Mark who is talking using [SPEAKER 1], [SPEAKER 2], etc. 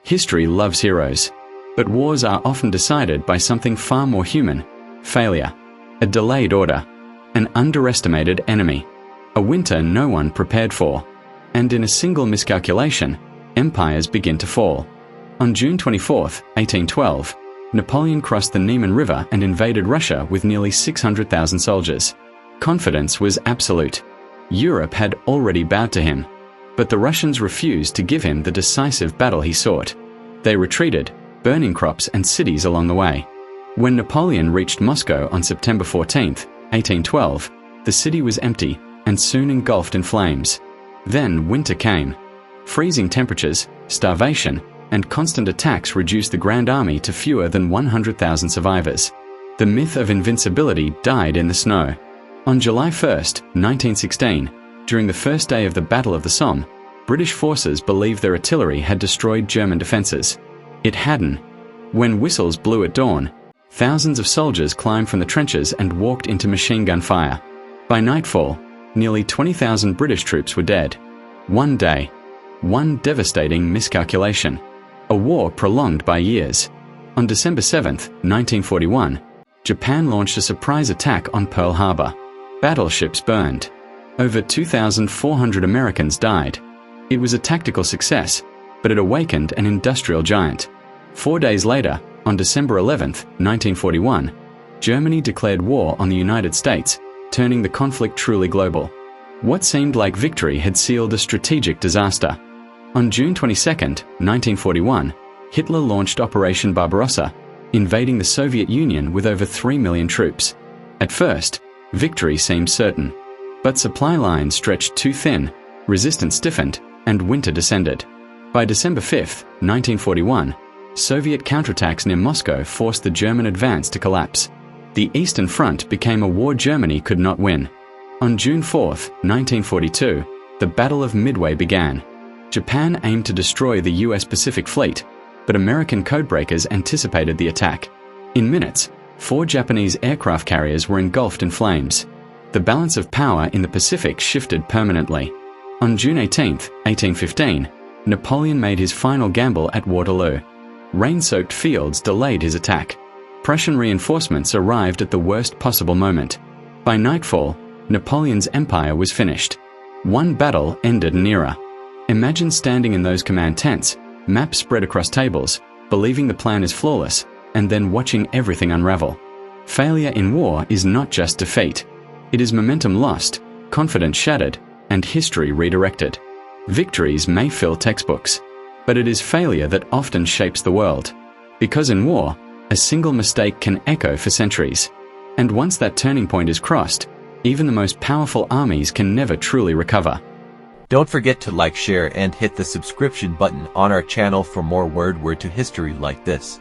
[SPEAKER 1] History loves heroes, but wars are often decided by something far more human: failure, a delayed order, an underestimated enemy, a winter no one prepared for, and in a single miscalculation, empires begin to fall. On June 24, 1812, Napoleon crossed the Niemen River and invaded Russia with nearly 600,000 soldiers. Confidence was absolute. Europe had already bowed to him, but the Russians refused to give him the decisive battle he sought. They retreated, burning crops and cities along the way. When Napoleon reached Moscow on September 14, 1812, the city was empty and soon engulfed in flames. Then winter came. Freezing temperatures, starvation, and constant attacks reduced the Grand Army to fewer than 100,000 survivors. The myth of invincibility died in the snow. On July 1, 1916, during the first day of the Battle of the Somme, British forces believed their artillery had destroyed German defences. It hadn't. When whistles blew at dawn, thousands of soldiers climbed from the trenches and walked into machine gun fire. By nightfall, nearly 20,000 British troops were dead. One day, one devastating miscalculation. A war prolonged by years. On December 7, 1941, Japan launched a surprise attack on Pearl Harbor. Battleships burned. Over 2,400 Americans died. It was a tactical success, but it awakened an industrial giant. 4 days later, on December 11, 1941, Germany declared war on the United States, turning the conflict truly global. What seemed like victory had sealed a strategic disaster. On June 22, 1941, Hitler launched Operation Barbarossa, invading the Soviet Union with over 3 million troops. At first, victory seemed certain. But supply lines stretched too thin, resistance stiffened, and winter descended. By December 5, 1941, Soviet counterattacks near Moscow forced the German advance to collapse. The Eastern Front became a war Germany could not win. On June 4, 1942, the Battle of Midway began. Japan aimed to destroy the US Pacific Fleet, but American codebreakers anticipated the attack. In minutes, 4 Japanese aircraft carriers were engulfed in flames. The balance of power in the Pacific shifted permanently. On June 18, 1815, Napoleon made his final gamble at Waterloo. Rain-soaked fields delayed his attack. Prussian reinforcements arrived at the worst possible moment. By nightfall, Napoleon's empire was finished. One battle ended an era. Imagine standing in those command tents, maps spread across tables, believing the plan is flawless, and then watching everything unravel. Failure in war is not just defeat. It is momentum lost, confidence shattered, and history redirected. Victories may fill textbooks, but it is failure that often shapes the world. Because in war, a single mistake can echo for centuries. And once that turning point is crossed, even the most powerful armies can never truly recover.
[SPEAKER 2] Don't forget to like, share, and hit the subscription button on our channel for more word to history like this.